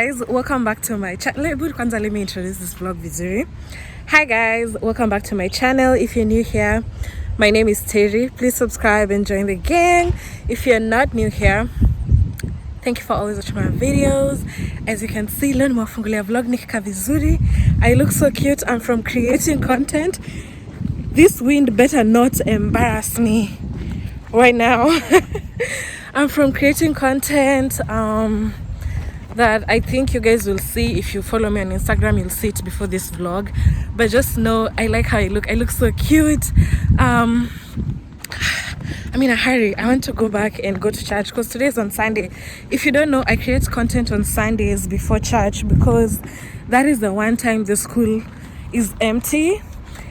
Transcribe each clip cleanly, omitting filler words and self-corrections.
guys, welcome back to my channel. Let me introduce this vlog vizuri. Hi guys, welcome back to my channel. If you're new here, my name is Terry. Please subscribe and join the gang. If you're not new here, thank you for always watching my videos. As you can see, leo nimewafungulia vlog nikika vizuri. I look so cute. I'm from creating content. This wind better not embarrass me right now. I'm from creating content that I think you guys will see. If you follow me on Instagram, you'll see it before this vlog. But just know I like how I look. I look so cute. I'm in a hurry. I want to go back and go to church because today is on Sunday. If you don't know, I create content on Sundays before church because that is the one time the school is empty,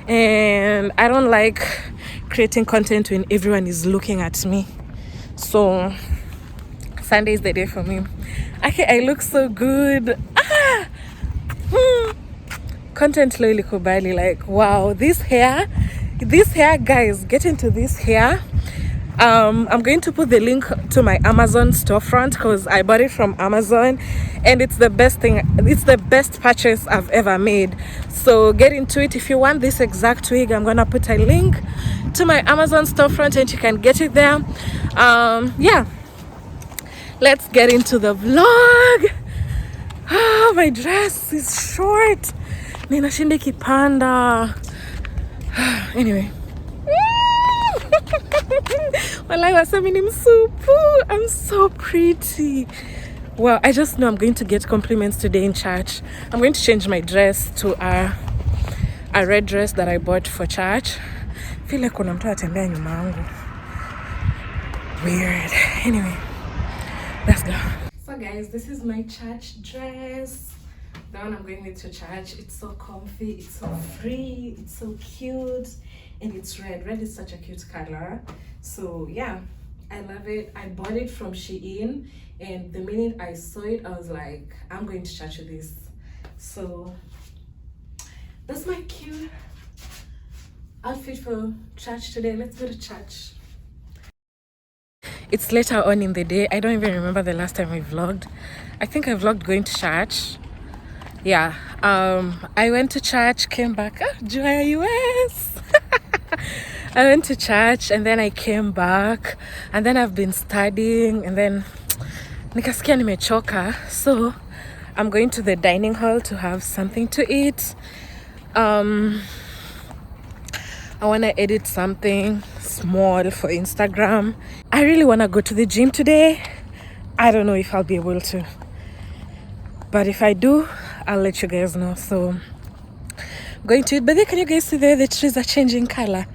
and I don't like creating content when everyone is looking at me. So Sunday is the day for me. Okay, I look so good. Content slowly kubali, like wow, this hair guys, get into this hair. I'm going to put the link to my Amazon storefront because I bought it from Amazon and it's the best purchase I've ever made. So get into it. If you want this exact wig, I'm gonna put a link to my Amazon storefront and you can get it there. Yeah, let's get into the vlog. Oh, my dress is short. Ninashinde kipanda. Anyway. I'm so pretty. Well, I just know I'm going to get compliments today in church. I'm going to change my dress to a red dress that I bought for church. I feel like kuna mtu atembea nyuma yangu. Weird. Anyway, let's go. So guys, this is my church dress. The one I'm going with to church. It's so comfy, it's so free, it's so cute, and it's red. Red is such a cute color. So yeah, I love it. I bought it from Shein, and the minute I saw it, I was like, I'm going to church with this. So that's my cute outfit for church today. Let's go to church. It's later on in the day. I don't even remember the last time I vlogged. I think I vlogged going to church. Yeah, I went to church, came back. Joy US. I went to church and then I came back and then I've been studying and then nikasikia nimechoka, so I'm going to the dining hall to have something to eat. I want to edit something small for Instagram. I really want to go to the gym today. I don't know if I'll be able to, but if I do, I'll let you guys know. So I'm going to it. But then can you guys see there, the trees are changing color?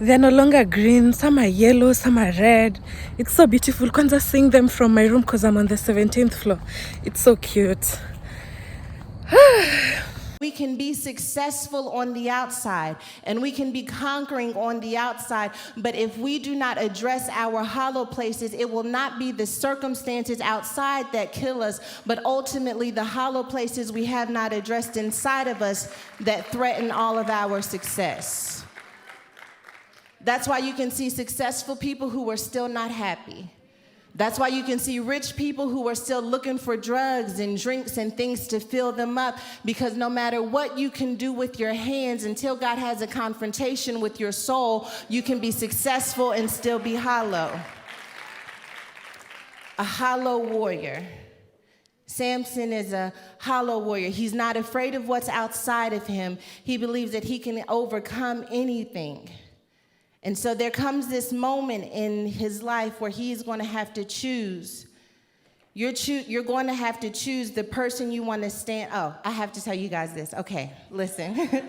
They're no longer green. Some are yellow, some are red. It's so beautiful. Kwanza seeing them from my room because I'm on the 17th floor. It's so cute. We can be successful on the outside and we can be conquering on the outside, but if we do not address our hollow places, it will not be the circumstances outside that kill us, but ultimately the hollow places we have not addressed inside of us that threaten all of our success. That's why you can see successful people who are still not happy. That's why you can see rich people who are still looking for drugs and drinks and things to fill them up, because no matter what you can do with your hands, until God has a confrontation with your soul, you can be successful and still be hollow. A hollow warrior. Samson is a hollow warrior. He's not afraid of what's outside of him. He believes that he can overcome anything. And so there comes this moment in his life where he's going to have to choose. You're going to have to choose the person you want to stand. Oh, I have to tell you guys this. Okay, listen.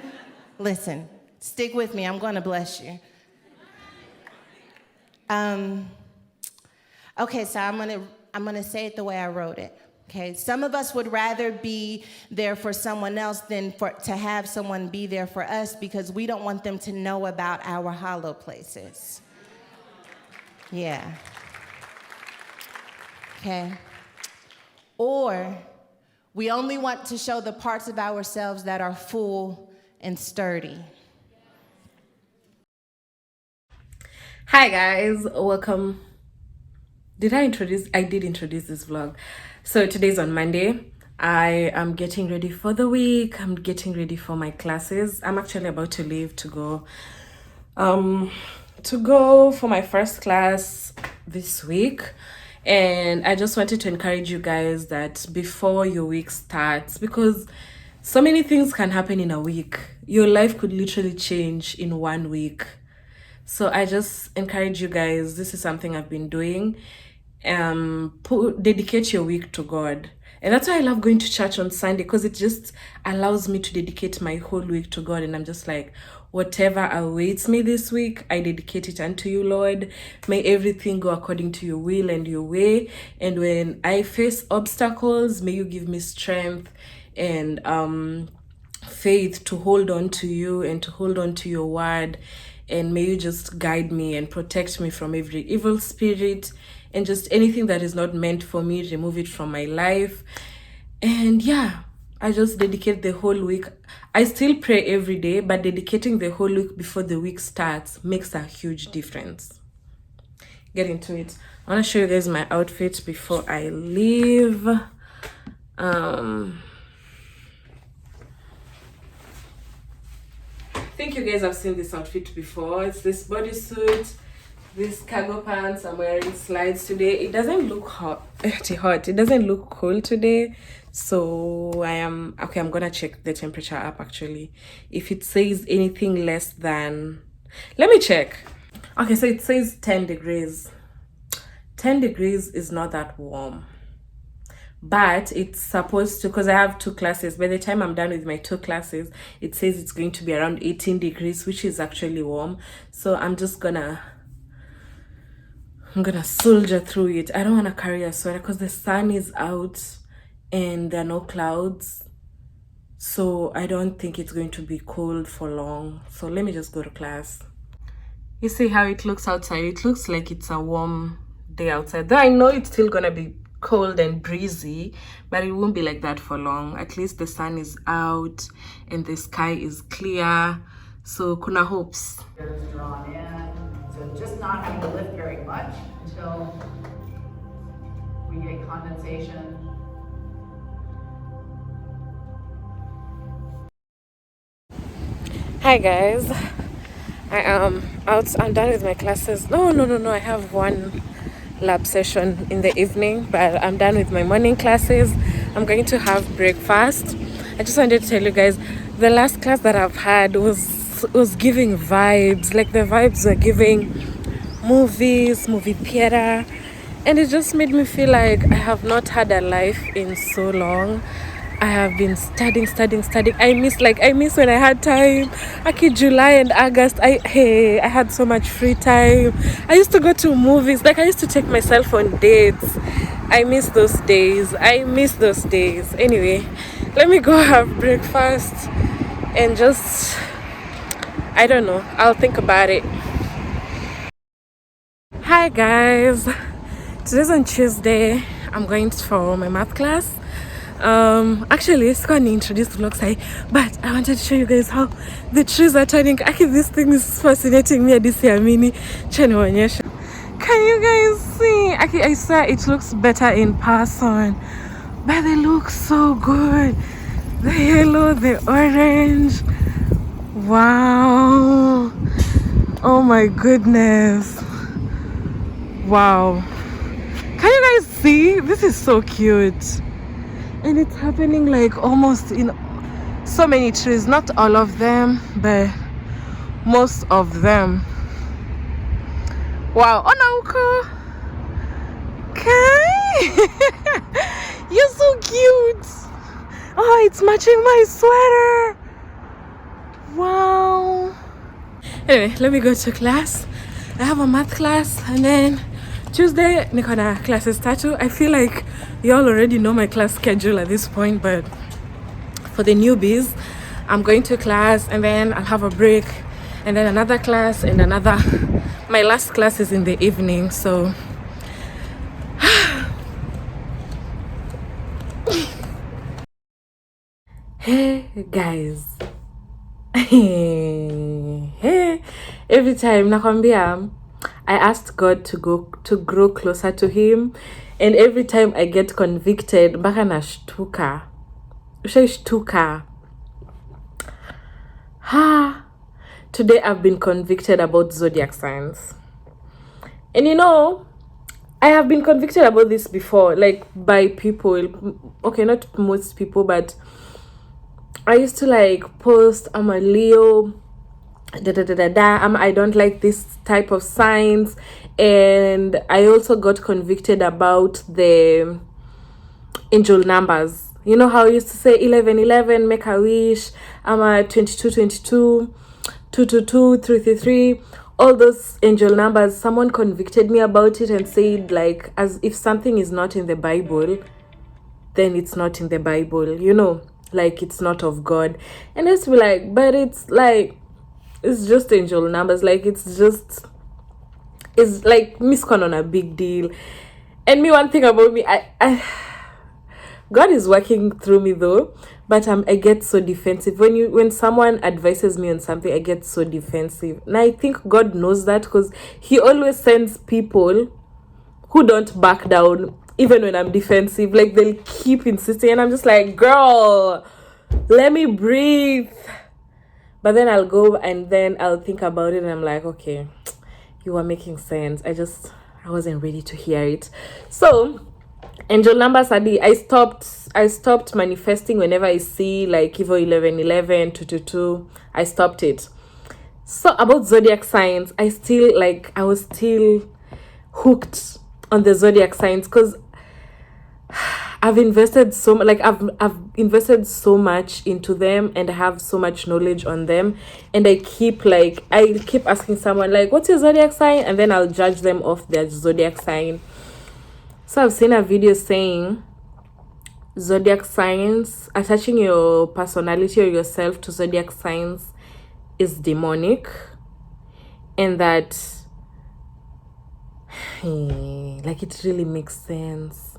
Listen. Stick with me. I'm going to bless you. Okay, so I'm going to say it the way I wrote it. Okay, some of us would rather be there for someone else than to have someone be there for us because we don't want them to know about our hollow places. Yeah. Okay. Or we only want to show the parts of ourselves that are full and sturdy. Hi guys, welcome. I did introduce this vlog. So today's on Monday. I am getting ready for the week. I'm getting ready for my classes. I'm actually about to leave um to go for my first class this week. And I just wanted to encourage you guys that before your week starts, because so many things can happen in a week. Your life could literally change in 1 week. So I just encourage you guys, this is something I've been doing. Dedicate your week to God. And that's why I love going to church on Sunday, because it just allows me to dedicate my whole week to God. And I'm just like, whatever awaits me this week, I dedicate it unto you, Lord. May everything go according to your will and your way. And when I face obstacles, may you give me strength and faith to hold on to you and to hold on to your word. And may you just guide me and protect me from every evil spirit, and just anything that is not meant for me, remove it from my life. And yeah, I just dedicate the whole week. I still pray every day, but dedicating the whole week before the week starts makes a huge difference. Get into it. I want to show you guys my outfit before I leave. I think you guys have seen this outfit before. It's this bodysuit, this cargo pants. I'm wearing slides today. It doesn't look hot. It doesn't look cold today. So I'm gonna check the temperature up actually. If it says anything less than, let me check. Okay, so it says 10 degrees. 10 degrees is not that warm, but it's supposed to, because I have 2 classes. By the time I'm done with my 2 classes, it says it's going to be around 18 degrees, which is actually warm. So I'm gonna soldier through it. I don't want to carry a sweater because the sun is out and there are no clouds, so I don't think it's going to be cold for long. So let me just go to class. You see how it looks outside? It looks like it's a warm day outside, though I know it's still gonna be cold and breezy, but it won't be like that for long. At least the sun is out and the sky is clear, so kuna hopes. Drawn in, so just not having to lift very much until we get condensation. Hi guys, I am out. I'm done with my classes. No, I have one lab session in the evening, but I'm done with my morning classes. I'm going to have breakfast. I just wanted to tell you guys, the last class that I've had was giving vibes. Like the vibes were giving movie theater, and it just made me feel like I have not had a life in so long. I have been studying. I miss when I had time. Aki, July and August, I had so much free time. I used to go to movies. Like I used to take myself on dates. I miss those days. Anyway, let me go have breakfast and just, I don't know, I'll think about it. Hi guys, today's on Tuesday. I'm going for my math class. Actually, it's going to introduce vlog side, but I wanted to show you guys how the trees are turning. Actually, this thing is fascinating me. This year mini. Can you guys see? Actually, I swear it looks better in person, but they look so good. The yellow, the orange. Wow. Oh my goodness. Wow. Can you guys see? This is so cute. And it's happening like almost in so many trees, not all of them, but most of them. Wow. Onauko, okay. You're so cute. Oh, it's matching my sweater. Wow. Anyway, let me go to class. I have a math class, and then Tuesday niko na classes tatu. I feel like y'all already know my class schedule at this point, but for the newbies, I'm going to class and then I'll have a break and then another class and another. My last class is in the evening, so hey guys. Hey, every time nakwambia, I asked God to grow closer to him, and every time I get convicted mpaka nashtuka. ushaishtuka. Today I've been convicted about zodiac signs. And you know, I have been convicted about this before, like by people. Okay, not most people, but I used to like post, I'm a Leo, I don't like this type of signs. And I also got convicted about the angel numbers. You know how I used to say 1111, make a wish, I'm a 2222, 222, 333, all those angel numbers. Someone convicted me about it and said, like, as if something is not in the Bible, then it's not in the Bible, you know, like it's not of God. And I used to be like, but it's like, it's just angel numbers, like it's like Miss Con on a big deal. And me, one thing about me, I God is working through me though, but I get so defensive when someone advises me on something. I get so defensive, and I think God knows that, because He always sends people who don't back down even when I'm defensive. Like, they'll keep insisting, and I'm just like, girl, let me breathe. But then I'll go and then I'll think about it, and I'm like, okay, you are making sense. I wasn't ready to hear it. So angel numbers, I stopped manifesting whenever I see like Evo 1111, 222. I stopped it. So about zodiac signs, I was still hooked on the zodiac signs, because I've invested so much, like I've invested so much into them, and I have so much knowledge on them. And I keep asking someone, like, what's your zodiac sign? And then I'll judge them off their zodiac sign. So I've seen a video saying zodiac signs, attaching your personality or yourself to zodiac signs is demonic, and that like it really makes sense.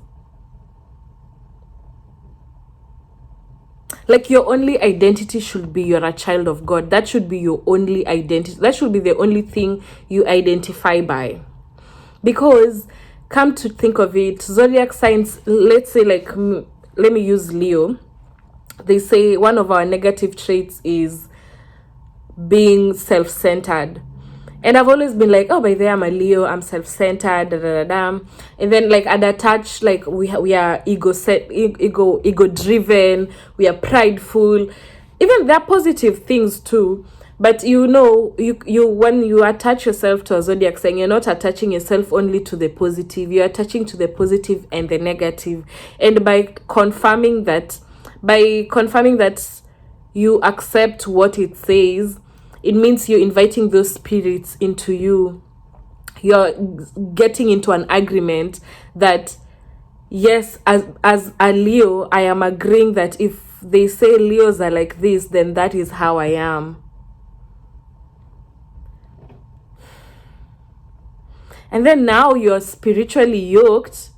Like, your only identity should be you're a child of God. That should be your only identity. That should be the only thing you identify by. Because come to think of it, zodiac signs, let's say, like, let me use Leo. They say one of our negative traits is being self-centered. And I've always been like, oh, by the way, I'm a Leo, I'm self-centered, da da da da. And then, like, I'd attach, like, we are ego driven, we are prideful. Even they're positive things too. But you know, you when you attach yourself to a zodiac sign, you're not attaching yourself only to the positive, you're attaching to the positive and the negative. And by confirming that you accept what it says, it means you're inviting those spirits into you. You're getting into an agreement that, yes, as a Leo, I am agreeing that if they say Leos are like this, then that is how I am. And then now you're spiritually yoked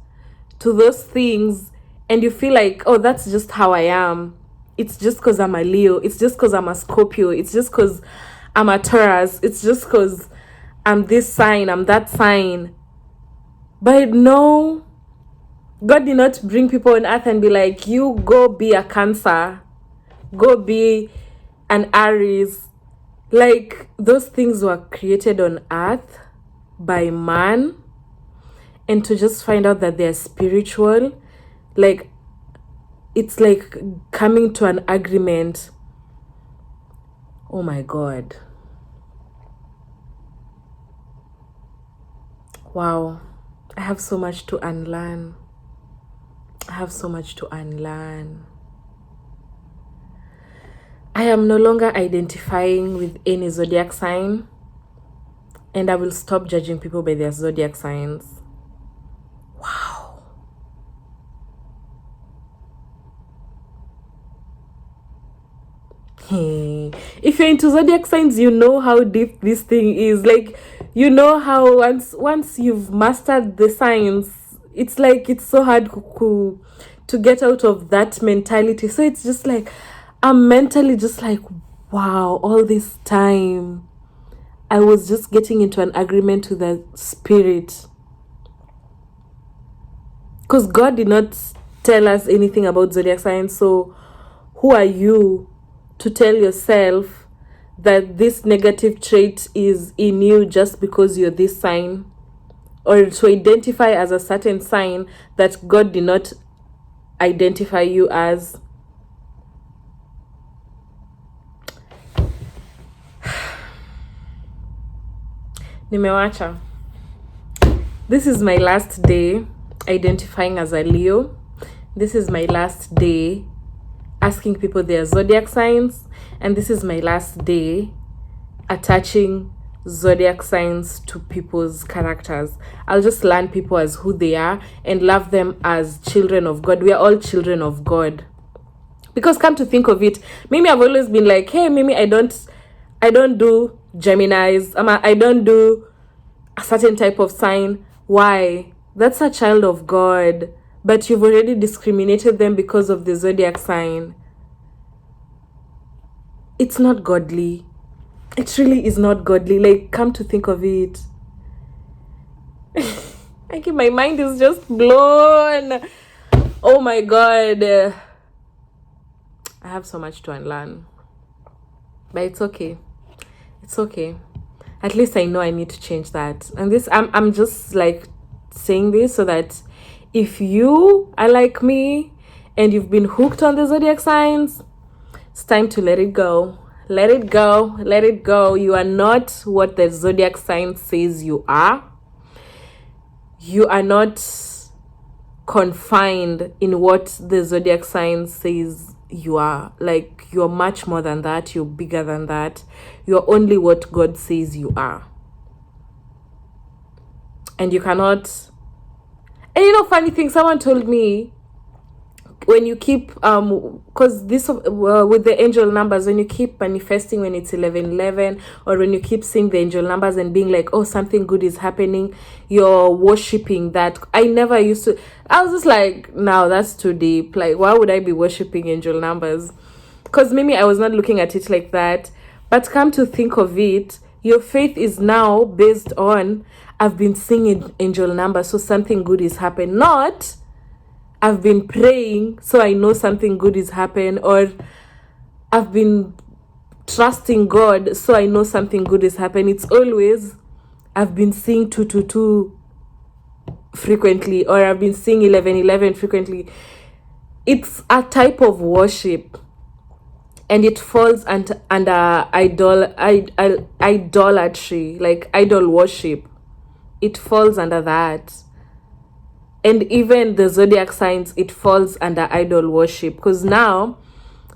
to those things, and you feel like, oh, that's just how I am. It's just because I'm a Leo. It's just because I'm a Scorpio. It's just because I'm a Taurus. It's just because I'm this sign, I'm that sign. But no, God did not bring people on earth and be like, you go be a Cancer, go be an Aries. Like, those things were created on earth by man, and to just find out that they're spiritual, like, it's like coming to an agreement. Oh my God. Wow. I have so much to unlearn. I am no longer identifying with any zodiac sign, and I will stop judging people by their zodiac signs. Wow. If you're into zodiac signs, you know how deep this thing is. Like, you know how once you've mastered the signs, it's like it's so hard to get out of that mentality. So it's just like, I'm mentally just like, wow, all this time I was just getting into an agreement with the spirit, because God did not tell us anything about zodiac signs. So who are you to tell yourself that this negative trait is in you just because you're this sign, or to identify as a certain sign that God did not identify you as? Nimewacha. This is my last day identifying as a Leo. This is my last day asking people their zodiac signs, and this is my last day attaching zodiac signs to people's characters. I'll just learn people as who they are and love them as children of God. We are all children of God. Because come to think of it, Mimi, I've always been like, hey, Mimi, I don't do Geminis. I don't do a certain type of sign. Why? That's a child of God. But you've already discriminated them because of the zodiac sign. It's not godly. It really is not godly. Like, come to think of it. My mind is just blown. Oh my God. I have so much to unlearn. But it's okay. It's okay. At least I know I need to change that. And this, I'm just like saying this so that if you are like me and you've been hooked on the zodiac signs, it's time to let it go. Let it go. Let it go. You are not what the zodiac sign says you are. You are not confined in what the zodiac sign says you are. Like, you're much more than that. You're bigger than that. You're only what God says you are. And you cannot. And you know, funny thing, someone told me, when you keep because this with the angel numbers, when you keep manifesting when it's 11:11, or when you keep seeing the angel numbers and being like, oh, something good is happening, you're worshiping that. I never used to. I was just like, no, that's too deep. Like, why would I be worshiping angel numbers? Because maybe I was not looking at it like that. But come to think of it, your faith is now based on, I've been singing angel numbers, so something good is happening. Not, I've been praying, so I know something good is happening. Or I've been trusting God, so I know something good is happening. It's always, I've been seeing 222 frequently, or I've been seeing 11:11 frequently. It's a type of worship. And it falls under idolatry, like idol worship. It falls under that. And even the zodiac signs, it falls under idol worship. Because now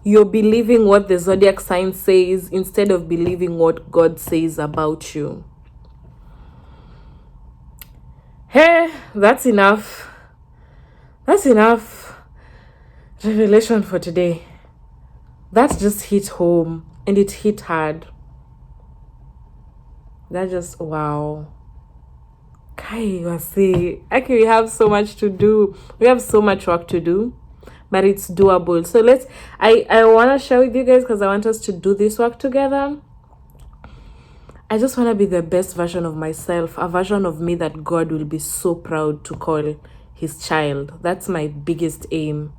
you're believing what the zodiac sign says instead of believing what God says about you. Hey, that's enough. That's enough revelation for today. That just hit home, and it hit hard. That just, wow. Kai, we have so much to do. We have so much work to do, but it's doable. So I want to share with you guys, because I want us to do this work together. I just want to be the best version of myself, a version of me that God will be so proud to call his child. That's my biggest aim.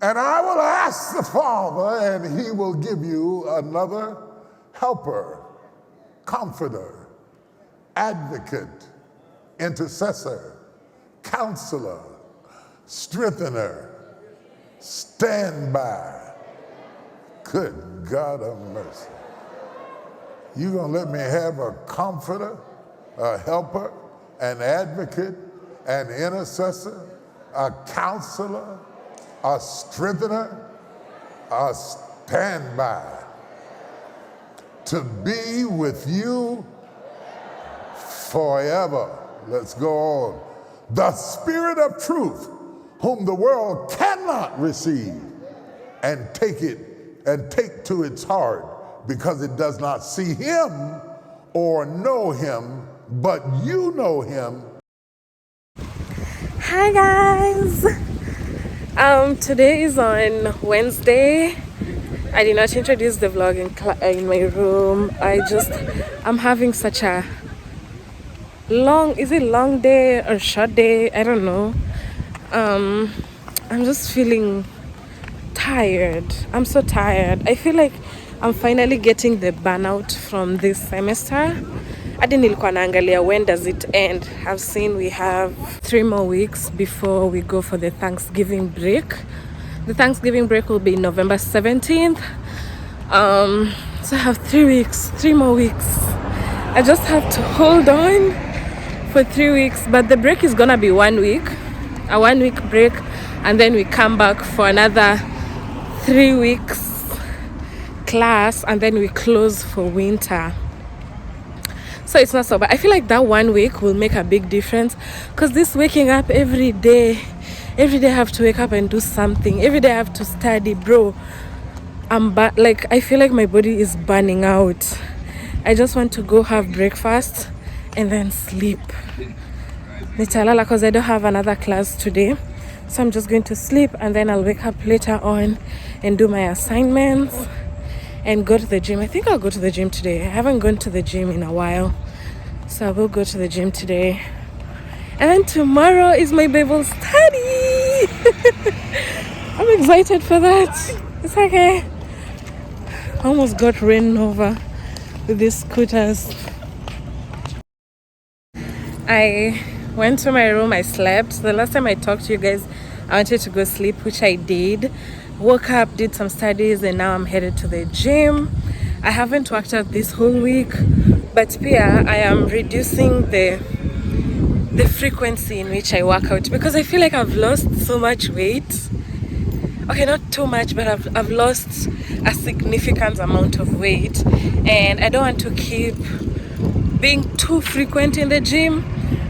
And I will ask the Father, and he will give you another helper, comforter, advocate, intercessor, counselor, strengthener, standby. Good God of mercy. You gonna let me have a comforter, a helper, an advocate, an intercessor, a counselor, a strengthener, a standby, to be with you forever. Let's go on. The Spirit of truth, whom the world cannot receive and take to its heart, because it does not see him or know him, but you know him. Hi guys. Today is on Wednesday. I did not introduce the vlog in my room. I'm having such a long day or short day? I don't know. I'm just feeling tired. I'm so tired. I feel like I'm finally getting the burnout from this semester. Hadi nilikuwa naangalia when does it end. I've seen we have 3 more weeks before we go for the Thanksgiving break. The Thanksgiving break will be November 17th. So I have 3 more weeks. I just have to hold on for 3 weeks, but the break is gonna be 1 week, a 1 week break, and then we come back for another 3 weeks class, and then we close for winter. So it's not so bad. I feel like that 1 week will make a big difference, because this waking up every day I have to wake up and do something. Every day I have to study, bro. Like, I feel like my body is burning out. I just want to go have breakfast and then sleep. Nitalala, because I don't have another class today. So I'm just going to sleep, and then I'll wake up later on and do my assignments and go to the gym. I think I'll go to the gym today. I haven't gone to the gym in a while. So I will go to the gym today. And then tomorrow is my Bible study. I'm excited for that. It's okay. I almost got ran over with these scooters. I went to my room, I slept. The last time I talked to you guys, I wanted to go sleep, which I did. Woke up, did some studies, and now I'm headed to the gym. I haven't worked out this whole week, but Pia, I am reducing the frequency in which I work out, because I feel like I've lost so much weight. Okay, not too much, but I've lost a significant amount of weight, and I don't want to keep being too frequent in the gym,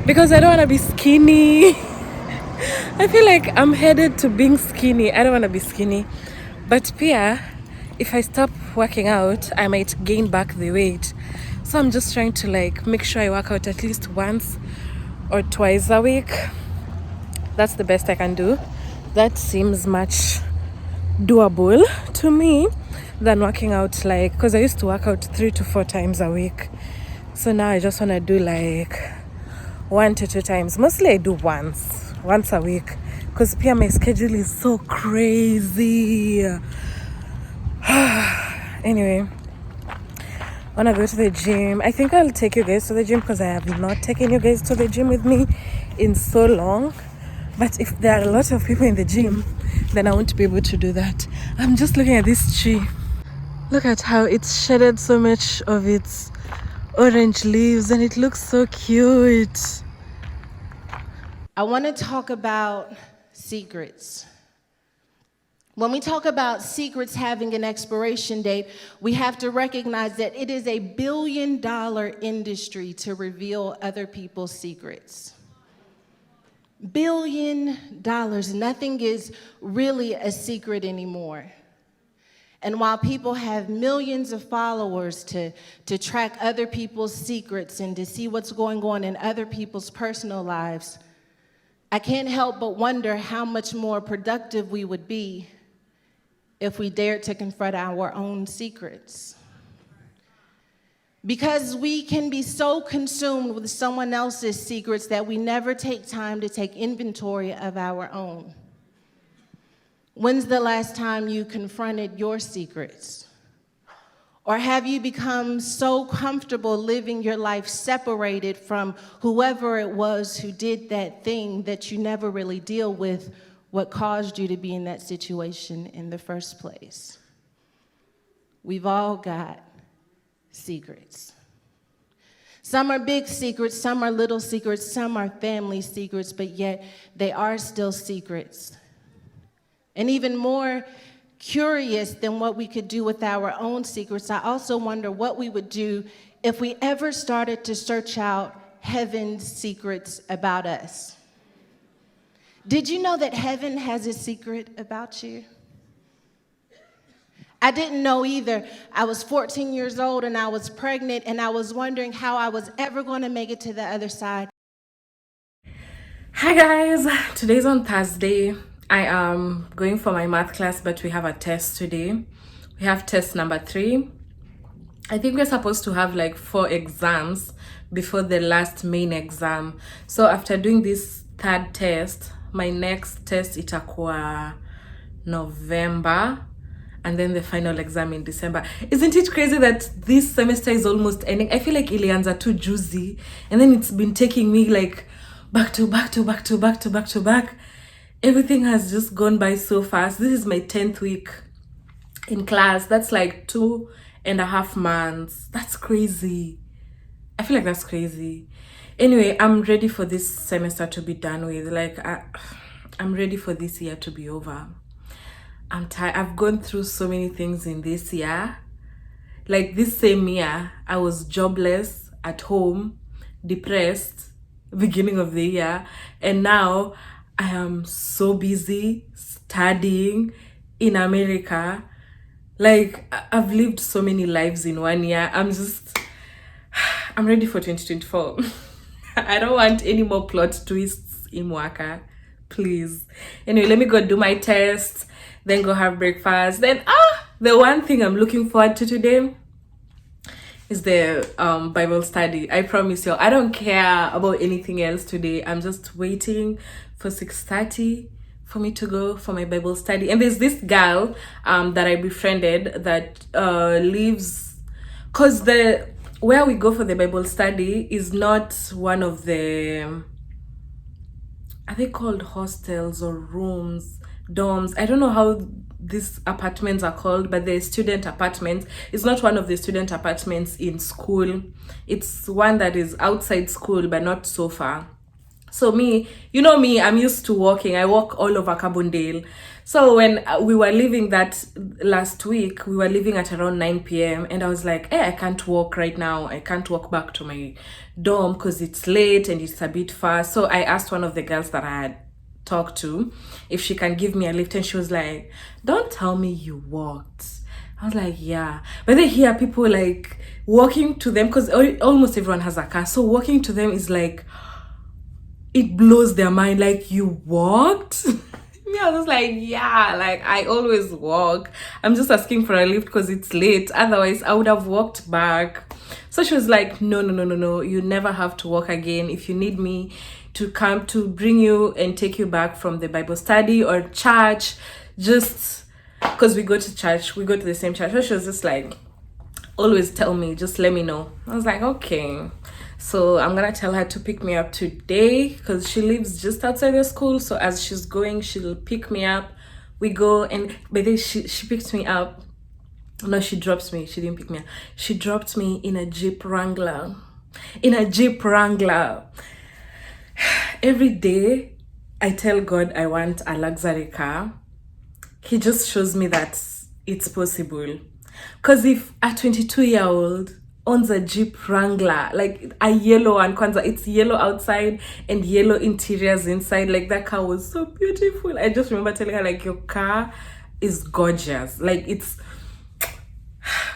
because I don't want to be skinny. I feel like I'm headed to being skinny. I don't want to be skinny. But Pia, if I stop working out, I might gain back the weight. So I'm just trying to like make sure I work out at least once or twice a week. That's the best I can do. That seems much doable to me than working out, like, because I used to work out 3 to 4 times a week. So now I just want to do like 1 to 2 times. Mostly I do once a week, because Pia, my schedule is so crazy. Anyway, I want to go to the gym. I think I'll take you guys to the gym, because I have not taken you guys to the gym with me in so long. But if there are a lot of people in the gym, then I won't be able to do that. I'm just looking at this tree. Look at how it's shedded so much of its orange leaves, and it looks so cute. I want to talk about secrets. When we talk about secrets having an expiration date, we have to recognize that it is a $1 billion industry to reveal other people's secrets. $1 billion. Nothing is really a secret anymore. And while people have millions of followers to track other people's secrets and to see what's going on in other people's personal lives, I can't help but wonder how much more productive we would be if we dared to confront our own secrets. Because we can be so consumed with someone else's secrets that we never take time to take inventory of our own. When's the last time you confronted your secrets? Or have you become so comfortable living your life separated from whoever it was who did that thing that you never really deal with what caused you to be in that situation in the first place? We've all got secrets. Some are big secrets, some are little secrets, some are family secrets, but yet they are still secrets. And even more curious than what we could do with our own secrets, I also wonder what we would do if we ever started to search out heaven's secrets about us. Did you know that heaven has a secret about you? I didn't know either. I was 14 years old and I was pregnant, and I was wondering how I was ever going to make it to the other side. Hi guys, today's on Thursday. I am going for my math class, but we have a test today. We have test number 3. I think we're supposed to have like 4 exams before the last main exam. So after doing this 3rd test, my next test itakuwa November, and then the final exam in December. Isn't it crazy that this semester is almost ending? I feel like ilianza too juicy, and then it's been taking me like back to back to back to back to back to back. Everything has just gone by so fast. This is my 10th week in class. That's like 2.5 months. That's crazy. I feel like that's crazy. Anyway, I'm ready for this semester to be done with. Like, I'm ready for this year to be over. I'm tired. I've gone through so many things in this year. Like this same year, I was jobless, at home, depressed, beginning of the year. And now I am so busy studying in America. Like, I've lived so many lives in 1 year. I'm ready for 2024. I don't want any more plot twists in Waka. Please. Anyway, let me go do my test, then go have breakfast. Then, the one thing I'm looking forward to today is the Bible study. I promise you, I don't care about anything else today. I'm just waiting for 6:30 for me to go for my Bible study. And there's this girl that I befriended that lives, because where we go for the Bible study is not one of the, are they called hostels or rooms, dorms? I don't know how these apartments are called, but they're student apartments. It's not one of the student apartments in school. It's one that is outside school, but not so far. So me, you know me, I'm used to walking. I walk all over Carbondale. So when we were leaving that last week, we were leaving at around 9 p.m. And I was like, hey, I can't walk right now. I can't walk back to my dorm because it's late and it's a bit far. So I asked one of the girls that I had talked to if she can give me a lift. And she was like, don't tell me you walked. I was like, yeah. But they hear people like walking to them, because almost everyone has a car. So walking to them is like, it blows their mind. Like, you walked? Me, I was like, yeah, like I always walk. I'm just asking for a lift because it's late. Otherwise, I would have walked back. So she was like, no. You never have to walk again. If you need me to come to bring you and take you back from the Bible study or church, just because we go to church, we go to the same church. So she was just like, always tell me, just let me know. I was like, okay. So I'm gonna tell her to pick me up today because she lives just outside the school. So as she's going, she'll pick me up. We go, and by the way, she picks me up. No, she drops me. She didn't pick me up. She dropped me in a Jeep Wrangler. Every day I tell God I want a luxury car. He just shows me that it's possible. Because if a 22-year-old owns a Jeep Wrangler, like a yellow one, Kwanzaa, it's yellow outside and yellow interiors inside. Like, that car was so beautiful. I just remember telling her, like, your car is gorgeous. Like, it's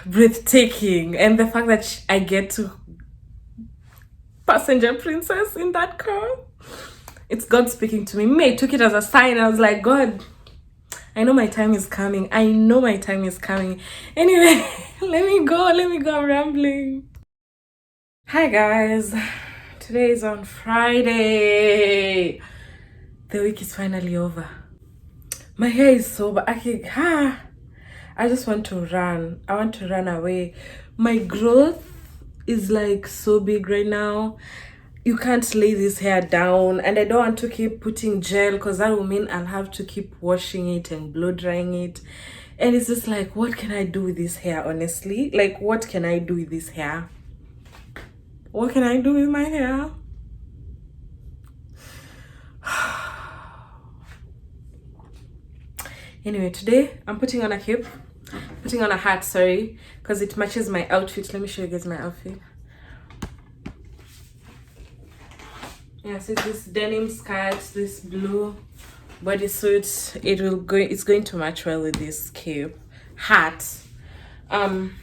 breathtaking. And the fact that I get to passenger princess in that car, it's God speaking to me. I took it as a sign. I was like, God, I know my time is coming. Anyway, let me go. I'm rambling. Hi guys. Today is on Friday. The week is finally over. My hair is so bad. I just want to run. I want to run away. My growth is like so big right now. You can't lay this hair down, and I don't want to keep putting gel because that will mean I'll have to keep washing it and blow drying it. And it's just like, what can I do with this hair, honestly? Like, what can I do with this hair? What can I do with my hair? Anyway, today I'm putting on a hat, sorry, because it matches my outfit. Let me show you guys my outfit. Yeah, so this denim skirt, this blue bodysuit, it's going to match well with this hat. I'm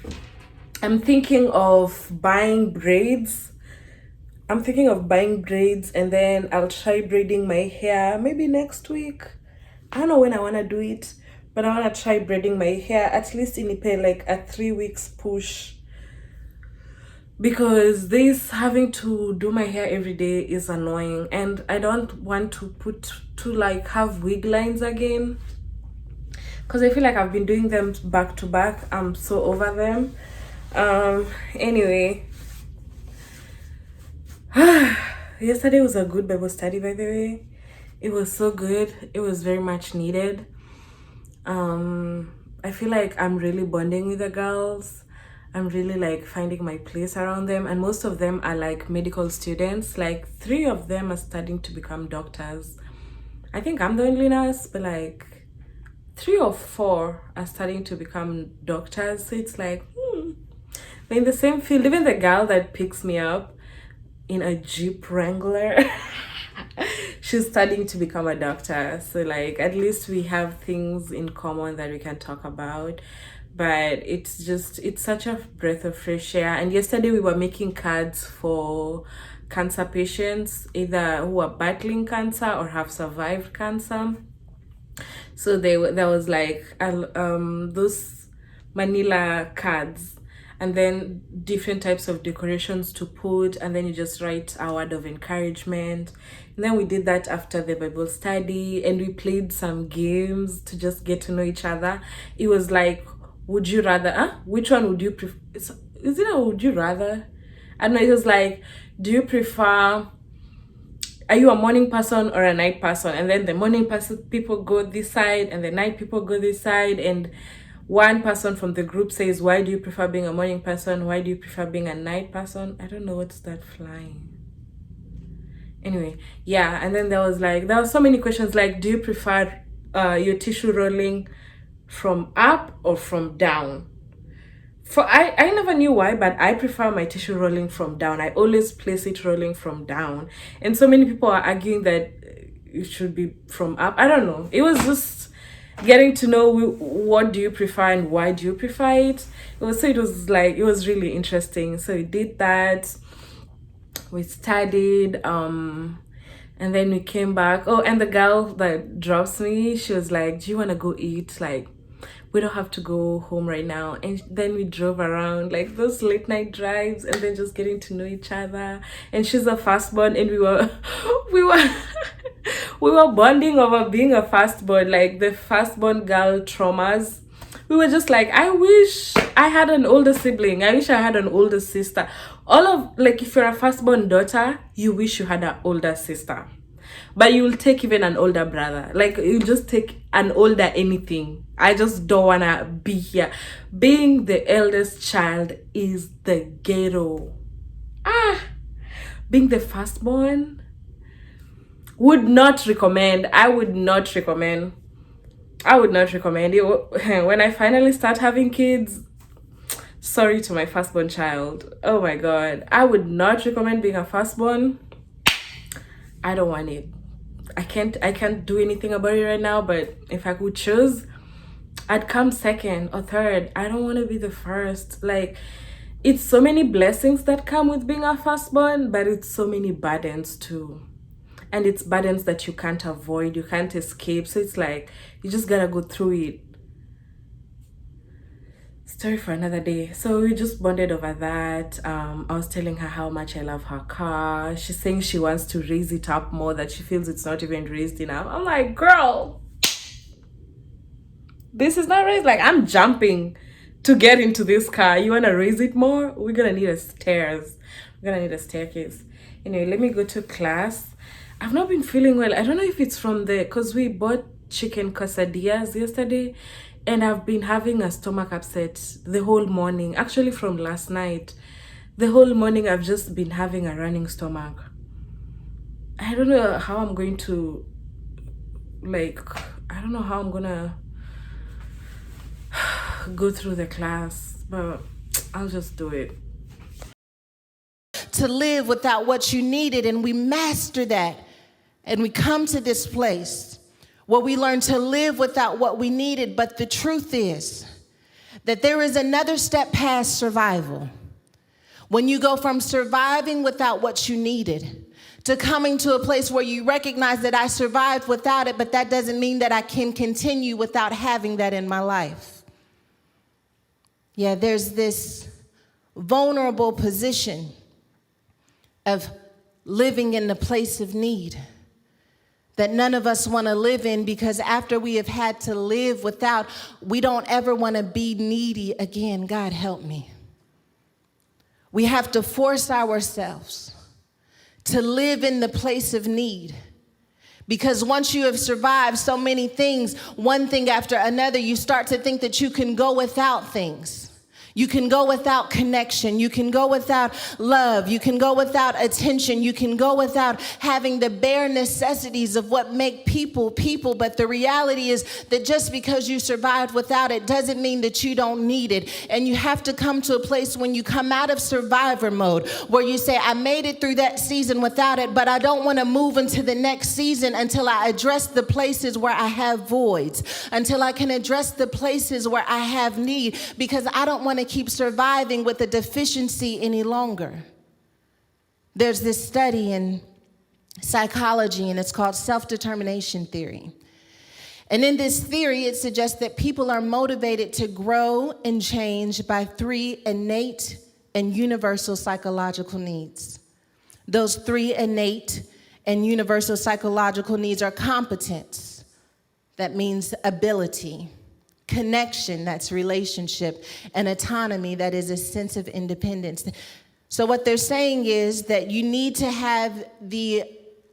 thinking of buying braids. And then I'll try braiding my hair maybe next week. I don't know when I want to do it, but I want to try braiding my hair at least in like a 3 weeks push. Because this having to do my hair every day is annoying, and I don't want to like have wig lines again. because I feel like I've been doing them back to back. I'm so over them. Anyway, yesterday was a good Bible study, by the way. It was so good. It was very much needed. I feel like I'm really bonding with the girls. I'm really like finding my place around them, and most of them are like medical students. Like 3 of them are studying to become doctors. I think I'm the only nurse, but like 3 or 4 are starting to become doctors. So it's like, they're in the same field. Even the girl that picks me up in a Jeep Wrangler, she's studying to become a doctor. So like at least we have things in common that we can talk about. But it's such a breath of fresh air. And yesterday we were making cards for cancer patients, either who are battling cancer or have survived cancer. So there was like those manila cards, and then different types of decorations to put, and then you just write a word of encouragement. And then we did that after the Bible study, and we played some games to just get to know each other. It was like, would you rather, which one would you prefer? Is it a would you rather? I don't know. It was like, do you prefer, are you a morning person or a night person? And then the morning person people go this side and the night people go this side, and one person from the group says, why do you prefer being a morning person? Why do you prefer being a night person? I don't know what's that flying. Anyway, yeah. And then there were so many questions like, do you prefer your tissue rolling from up or from down? I never knew why, but I prefer my tissue rolling from down. I always place it rolling from down. And so many people are arguing that it should be from up. I don't know. It was just getting to know what do you prefer and why do you prefer it. It was really interesting. So we did that. We studied, and then we came back. Oh, and the girl that drops me, she was like, do you want to go eat? Like, we don't have to go home right now. And then we drove around, like those late night drives, and then just getting to know each other. And she's a firstborn, and we were we were bonding over being a firstborn, like the firstborn girl traumas. We were just like, I wish I had an older sibling. I wish I had an older sister. If you're a firstborn daughter, you wish you had an older sister. But you'll take even an older brother. Like, you just take an older anything. I just don't want to be here. Being the eldest child is the ghetto. Being the firstborn, would not recommend. I would not recommend it. When I finally start having kids, sorry to my firstborn child. Oh my God. I would not recommend being a firstborn. I don't want it. I can't do anything about it right now, but if I could choose, I'd come second or third. I don't want to be the first. Like, it's so many blessings that come with being a firstborn, but it's so many burdens too. And it's burdens that you can't avoid, you can't escape. So it's like, you just gotta go through it. Story for another day. So we just bonded over that. I was telling her how much I love her car. She's saying she wants to raise it up more, that she feels it's not even raised enough. I'm like, girl, this is not raised. Like, I'm jumping to get into this car. You want to raise it more? We're gonna need a stairs. We're gonna need a staircase. Anyway, let me go to class. I've not been feeling well. I don't know if it's from because we bought chicken quesadillas yesterday, and I've been having a stomach upset the whole morning. Actually, from last night, the whole morning I've just been having a running stomach. I don't know how I'm going to, go through the class, but I'll just do it. To live without what you needed, and we master that. And we come to this place where we learn to live without what we needed. But the truth is that there is another step past survival. When you go from surviving without what you needed to coming to a place where you recognize that I survived without it, but that doesn't mean that I can continue without having that in my life. Yeah, there's this vulnerable position of living in the place of need. that none of us want to live in, because after we have had to live without, we don't ever want to be needy again. God help me. We have to force ourselves to live in the place of need. Because once you have survived so many things, one thing after another, you start to think that you can go without things. You can go without connection. You can go without love. You can go without attention. You can go without having the bare necessities of what make people people. But the reality is that just because you survived without it doesn't mean that you don't need it. And you have to come to a place when you come out of survivor mode where you say, I made it through that season without it, but I don't want to move into the next season until I address the places where I have voids, until I can address the places where I have need, because I don't want to keep surviving with a deficiency any longer. There's this study in psychology, and it's called self-determination theory. And in this theory, it suggests that people are motivated to grow and change by 3 innate and universal psychological needs. Those 3 innate and universal psychological needs are competence, that means ability; connection, that's relationship; and autonomy, that is a sense of independence. So what they're saying is that you need to have the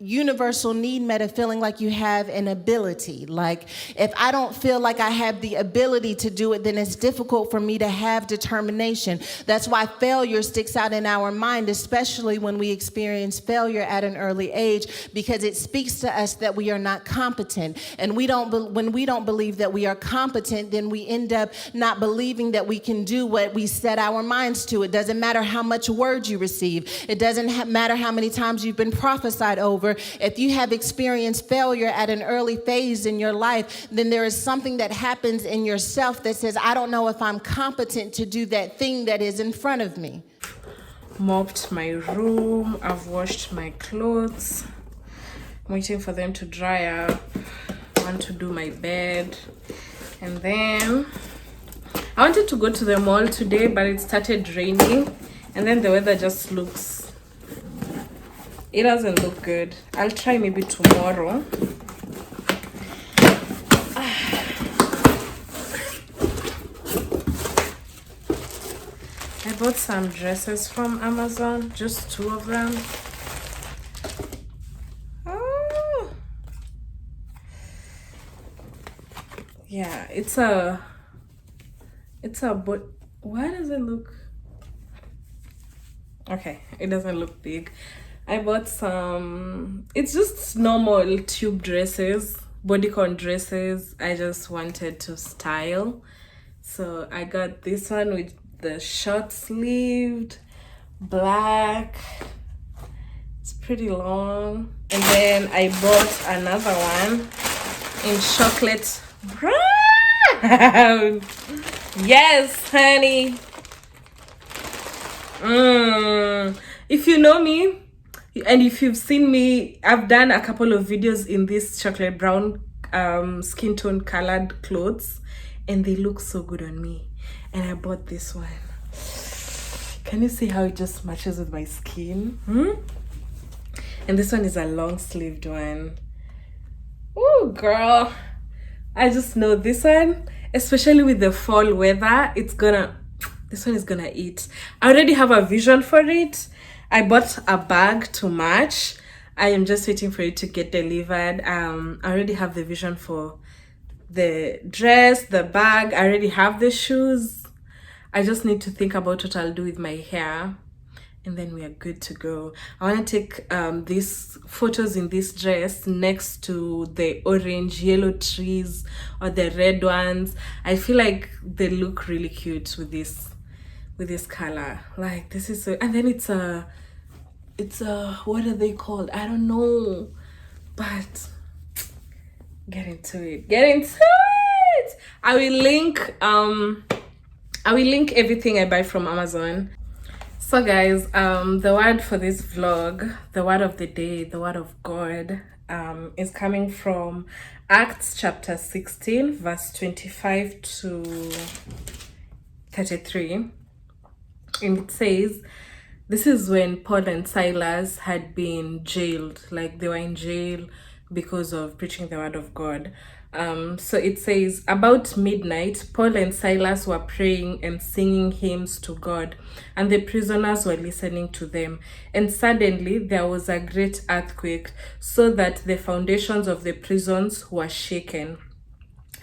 universal need met of feeling like you have an ability. Like, if I don't feel like I have the ability to do it, then it's difficult for me to have determination. That's why failure sticks out in our mind, especially when we experience failure at an early age, because it speaks to us that we are not competent. And when we don't believe that we are competent, then we end up not believing that we can do what we set our minds to. It doesn't matter how much word you receive. It doesn't matter how many times you've been prophesied over. If you have experienced failure at an early phase in your life, then there is something that happens in yourself that says, I don't know if I'm competent to do that thing that is in front of me. Mopped my room. I've washed my clothes. I'm waiting for them to dry up. I want to do my bed. And then I wanted to go to the mall today, but it started raining. And then the weather just it doesn't look good. I'll try maybe tomorrow. I bought some dresses from Amazon, just 2 of them. Oh. Yeah, but why does it look? Okay, it doesn't look big. I bought some, it's just normal tube dresses, bodycon dresses. I just wanted to style. So I got this one with the short sleeved, black. It's pretty long. And then I bought another one in chocolate brown. Yes, honey. If you know me, and if you've seen me, I've done a couple of videos in this chocolate brown skin tone colored clothes, and they look so good on me. And I bought this one. Can you see how it just matches with my skin? And this one is a long sleeved one. Oh girl, I just know this one, especially with the fall weather, this one is gonna eat. I already have a vision for it. I bought a bag to match. I am just waiting for it to get delivered. I already have the vision for the dress, the bag. I already have the shoes. I just need to think about what I'll do with my hair, and then we are good to go. I want to take these photos in this dress next to the orange, yellow trees or the red ones. I feel like they look really cute with this color. Like, this is so, and then it's a what are they called? I don't know, but get into it. I will link everything I buy from Amazon. So guys, the word for this vlog, the word of the day, the word of God, is coming from Acts chapter 16 verse 25 to 33. And it says, this is when Paul and Silas had been jailed, like they were in jail because of preaching the word of God. So it says, about midnight, Paul and Silas were praying and singing hymns to God, and the prisoners were listening to them. And suddenly there was a great earthquake, so that the foundations of the prisons were shaken.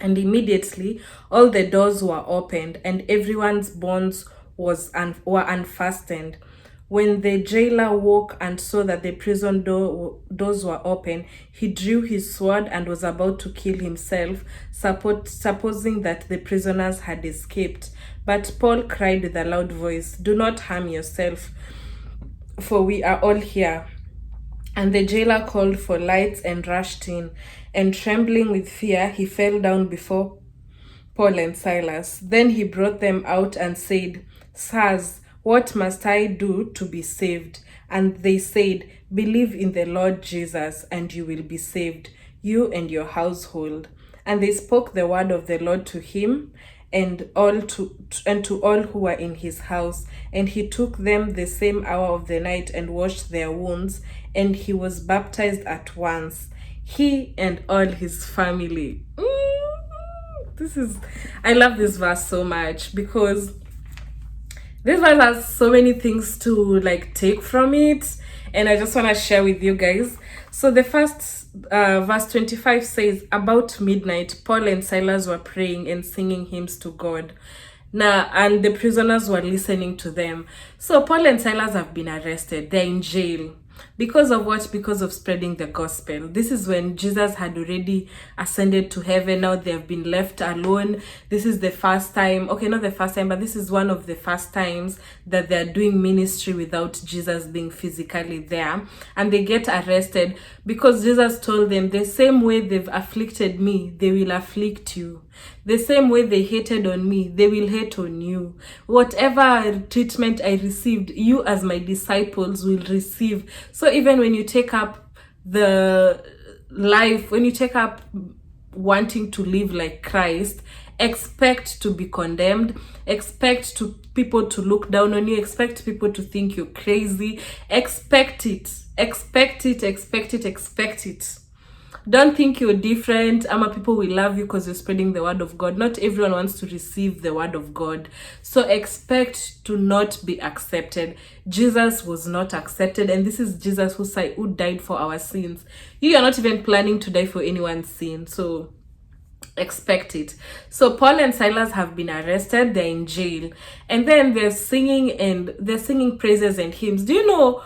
And immediately all the doors were opened, and everyone's bonds were unfastened. When the jailer woke and saw that the prison doors were open, he drew his sword and was about to kill himself, supposing that the prisoners had escaped. But Paul cried with a loud voice, "Do not harm yourself, for we are all here." And the jailer called for lights and rushed in, and trembling with fear, he fell down before Paul and Silas. Then he brought them out and said, "Sirs, what must I do to be saved?" And they said, "Believe in the Lord Jesus, and you will be saved, you and your household." And they spoke the word of the Lord to him and to all who were in his house. And he took them the same hour of the night and washed their wounds, and he was baptized at once, he and all his family. I love this verse so much, because this verse has so many things to like take from it, and I just want to share with you guys. So the first verse 25 says, about midnight, Paul and Silas were praying and singing hymns to God. Now, and the prisoners were listening to them. So Paul and Silas have been arrested. They're in jail. Because of what? Because of spreading the gospel. This is when Jesus had already ascended to heaven. Now they have been left alone. This is the first time, okay, not the first time, but this is one of the first times that they're doing ministry without Jesus being physically there. And they get arrested because Jesus told them, the same way they've afflicted me, they will afflict you. The same way they hated on me, they will hate on you. Whatever treatment I received, you as my disciples will receive. So even when you take up the life, when you take up wanting to live like Christ, expect to be condemned, expect people to look down on you, expect people to think you're crazy, expect it. Don't think you're different. People will love you because you're spreading the word of God. Not everyone wants to receive the word of God. So expect to not be accepted. Jesus was not accepted, and this is Jesus who died for our sins. You are not even planning to die for anyone's sin. So expect it. So Paul and Silas have been arrested. They're in jail. And then they're singing praises and hymns. Do you know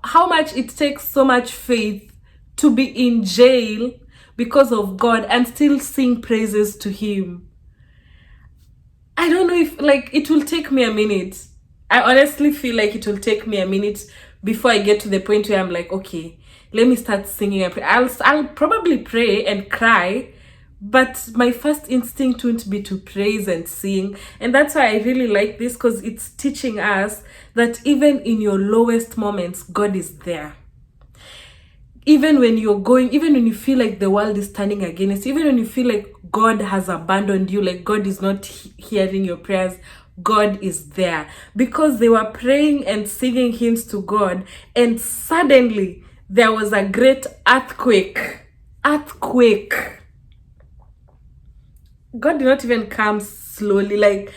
how much it takes so much faith to be in jail because of God and still sing praises to him? I don't know if it will take me a minute. I honestly feel like it will take me a minute before I get to the point where I'm like, okay, let me start singing. I'll probably pray and cry, but my first instinct won't be to praise and sing. And that's why I really like this, because it's teaching us that even in your lowest moments, God is there. Even when you feel like the world is turning against you, even when you feel like God has abandoned you, like God is not hearing your prayers, God is there. Because they were praying and singing hymns to God, and suddenly there was a great earthquake. God did not even come slowly.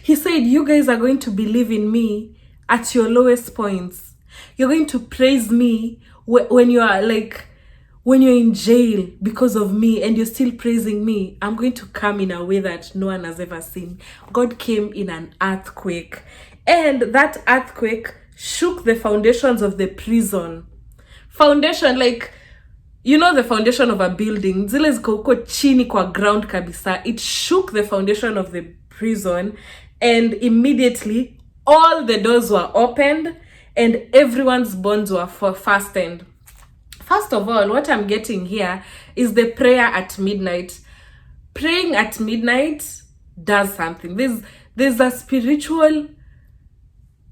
He said, you guys are going to believe in me at your lowest points. You're going to praise me when you're in jail because of me, and you're still praising me. I'm going to come in a way that no one has ever seen. God came in an earthquake, and that earthquake shook the foundations of the prison. Foundation, the foundation of a building, zile ziko huko chini kwa ground kabisa. It shook the foundation of the prison, and immediately all the doors were opened and everyone's bonds were fastened. First of all, what I'm getting here is the prayer at midnight. Praying at midnight does something. There's a spiritual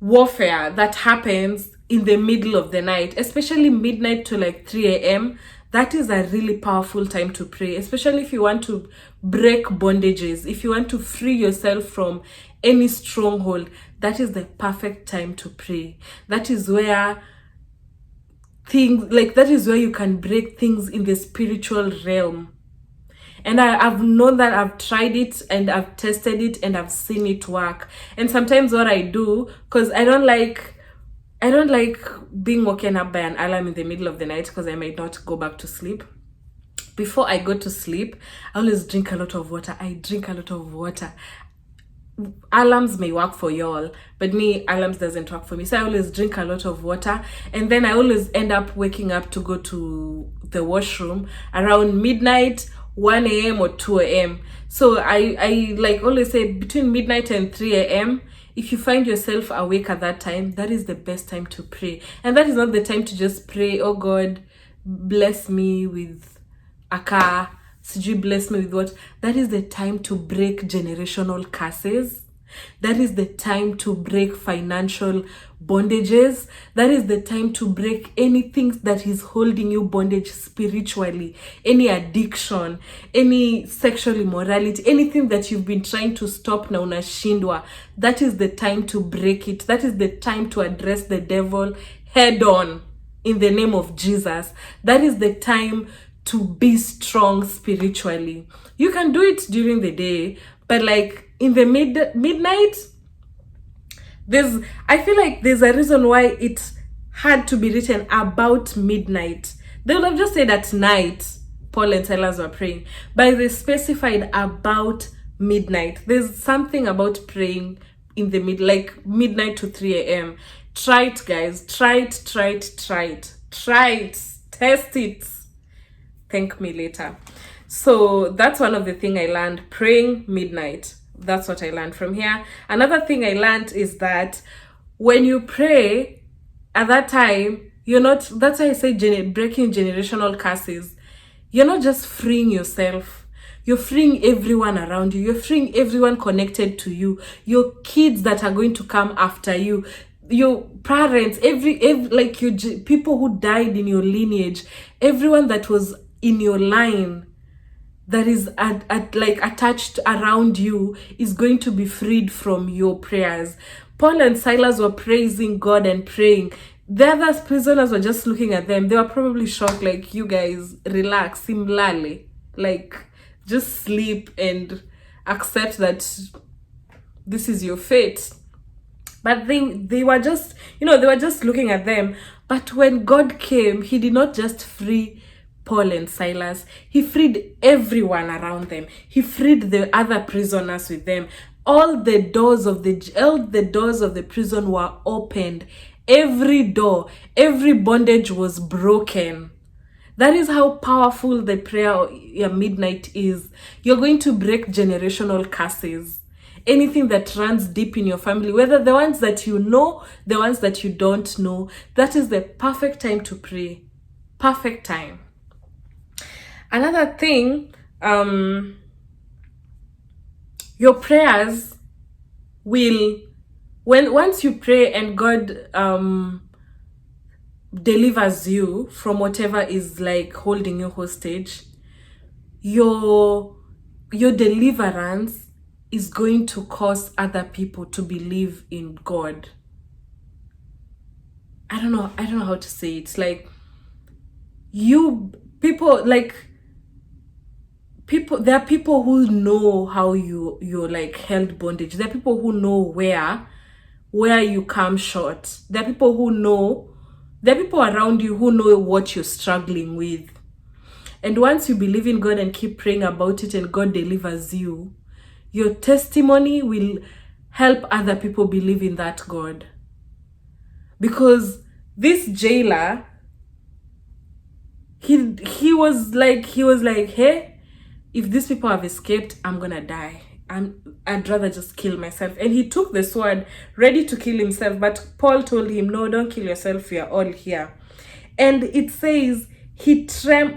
warfare that happens in the middle of the night, especially midnight to 3 a.m. That is a really powerful time to pray, especially if you want to break bondages, if you want to free yourself from any stronghold. That is the perfect time to pray. That is where things, like that is where you can break things in the spiritual realm. And I've known that, I've tried it and I've tested it and I've seen it work. And sometimes what I do, because I don't like being woken up by an alarm in the middle of the night, because I might not go back to sleep. Before I go to sleep, I always drink a lot of water. I drink a lot of water. Alarms may work for y'all, but me, alarms doesn't work for me. So I always drink a lot of water, and then I always end up waking up to go to the washroom around midnight, 1 a.m. or 2 a.m. So I like always say between midnight and 3 a.m. If you find yourself awake at that time, that is the best time to pray. And that is not the time to just pray, oh God, bless me with a car, Siju, bless me with what? That is the time to break generational curses. That is the time to break financial bondages. That is the time to break anything that is holding you bondage spiritually, any addiction, any sexual immorality, anything that you've been trying to stop na unashindwa. That is the time to break it. That is the time to address the devil head on in the name of Jesus. That is the time to be strong spiritually. You can do it during the day, but like in the midnight, I feel like there's a reason why it had to be written about midnight. They would have just said at night Paul and Silas were praying, but they specified about midnight. There's something about praying in the like midnight to 3 a.m. Try it, guys. Try it. Test it. Thank me later. So that's one of the things I learned, praying midnight. That's what I learned from here. Another thing I learned is that when you pray at that time, you're not, that's why I say breaking generational curses. You're not just freeing yourself. You're freeing everyone around you. You're freeing everyone connected to you. Your kids that are going to come after you. Your parents, every like your people who died in your lineage, everyone that was in your line that is like attached around you is going to be freed from your prayers. Paul and Silas were praising God and praying. The other prisoners were just looking at them. They were probably shocked, like, you guys, relax, simlale, like, just sleep and accept that this is your fate. But they were just, they were just looking at them. But when God came, he did not just free Paul and Silas. He freed everyone around them. He freed the other prisoners with them. All the doors of the prison were opened. Every door, every bondage was broken. That is how powerful the prayer at midnight is. You're going to break generational curses. Anything that runs deep in your family, whether the ones that you know, the ones that you don't know, that is the perfect time to pray. Perfect time. Another thing, your prayers will, once you pray and God delivers you from whatever is like holding you hostage, your deliverance is going to cause other people to believe in God. I don't know how to say it. It's like there are people who know how you're like held bondage. There are people who know where you come short. There are people around you who know what you're struggling with. And once you believe in God and keep praying about it and God delivers you, your testimony will help other people believe in that God. Because this jailer, he was like, hey, if these people have escaped, I'm gonna die. I'd rather just kill myself. And he took the sword, ready to kill himself. But Paul told him, no, don't kill yourself. We are all here. And it says, he said,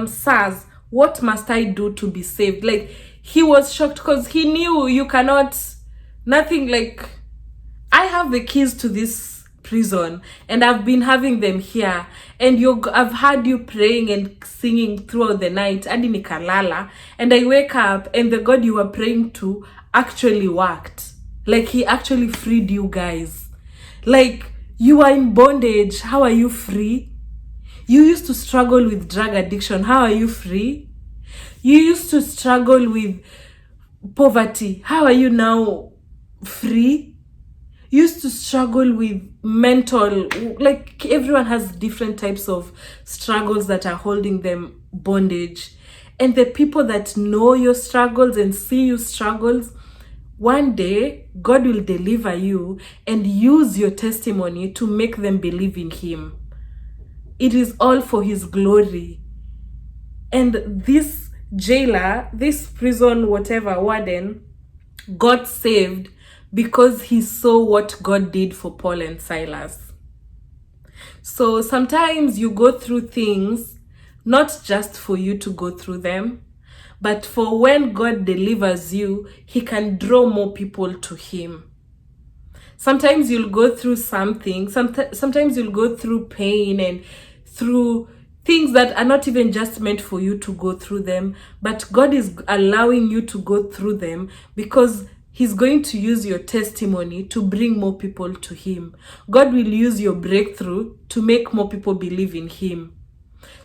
sirs, what must I do to be saved? Like, he was shocked because he knew you cannot, nothing like, I have the keys to this prison and I've been having them here, and I've heard you praying and singing throughout the night, adi nikalala, and I wake up and the God you were praying to actually worked. Like, he actually freed you guys. Like, You are in bondage. How are you free? You used to struggle with drug addiction. How are you free? You used to struggle with poverty. How are you now free? You used to struggle with mental, like everyone has different types of struggles that are holding them bondage. And the people that know your struggles and see your struggles, one day God will deliver you and use your testimony to make them believe in him. It is all for his glory. And this jailer, this prison, whatever, warden, got saved because he saw what God did for Paul and Silas. So sometimes you go through things, not just for you to go through them, but for when God delivers you, he can draw more people to him. Sometimes you'll go through something, sometimes you'll go through pain and through things that are not even just meant for you to go through them, but God is allowing you to go through them because he's going to use your testimony to bring more people to him. God will use your breakthrough to make more people believe in him.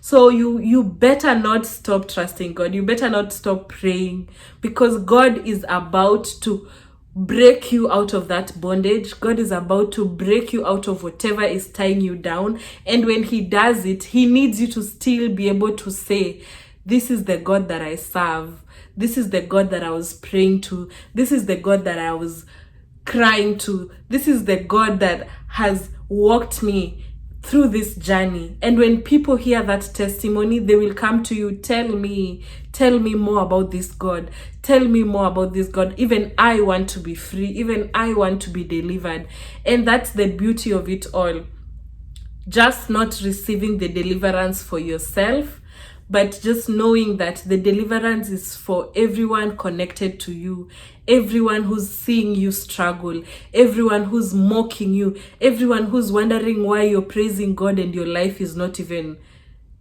So you better not stop trusting God. You better not stop praying, because God is about to break you out of that bondage. God is about to break you out of whatever is tying you down. And when he does it, he needs you to still be able to say, this is the God that I serve. This is the God that I was praying to. This is the God that I was crying to. This is the God that has walked me through this journey. And when people hear that testimony, they will come to you, tell me more about this God. Tell me more about this God. Even I want to be free. Even I want to be delivered. And that's the beauty of it all. Just not receiving the deliverance for yourself, but just knowing that the deliverance is for everyone connected to you, everyone who's seeing you struggle, everyone who's mocking you, everyone who's wondering why you're praising God and your life is not even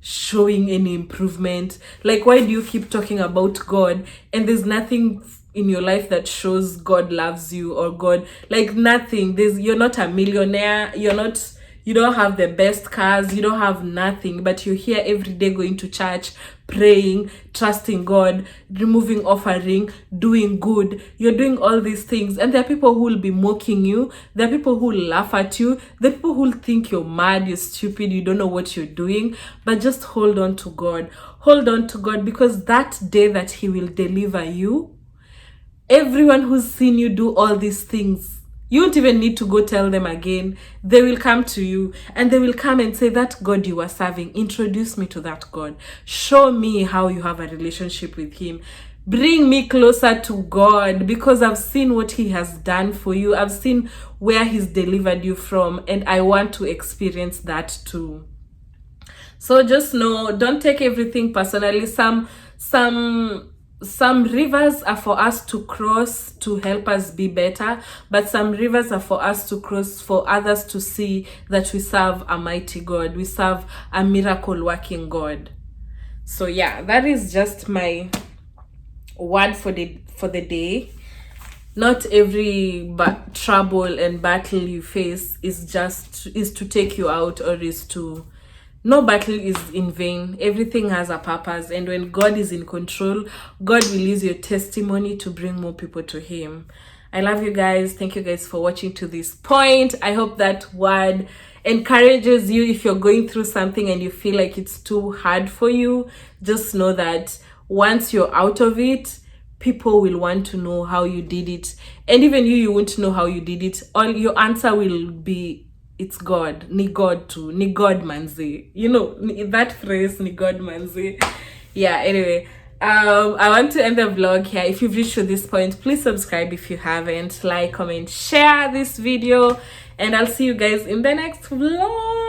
showing any improvement. Like, why do you keep talking about God and there's nothing in your life that shows God loves you or God, like nothing. You're not a millionaire, you don't have the best cars, you don't have nothing, but you're here every day going to church, praying, trusting God, removing offering, doing good. You're doing all these things. And there are people who will be mocking you. There are people who will laugh at you. There are people who will think you're mad, you're stupid, you don't know what you're doing. But just hold on to God. Hold on to God, because that day that he will deliver you, everyone who's seen you do all these things, you won't even need to go tell them again. They will come to you and they will come and say, that God you are serving, introduce me to that God. Show me how you have a relationship with him. Bring me closer to God, because I've seen what he has done for you. I've seen where he's delivered you from, and I want to experience that too. So just know, don't take everything personally. Some rivers are for us to cross to help us be better, but some rivers are for us to cross for others to see that we serve a mighty God. We serve a miracle working God. So yeah, that is just my word for the day. Not every trouble and battle you face is to take you out, or no battle is in vain. Everything has a purpose. And when God is in control, God will use your testimony to bring more people to him. I love you guys. Thank you guys for watching to this point. I hope that word encourages you. If you're going through something and you feel like it's too hard for you, just know that once you're out of it, people will want to know how you did it. And even you won't know how you did it. All your answer will be, it's God. Ni God too. Ni God manze. You know, that phrase, ni God manze. Yeah, anyway. I want to end the vlog here. If you've reached to this point, please subscribe if you haven't. Like, comment, share this video. And I'll see you guys in the next vlog.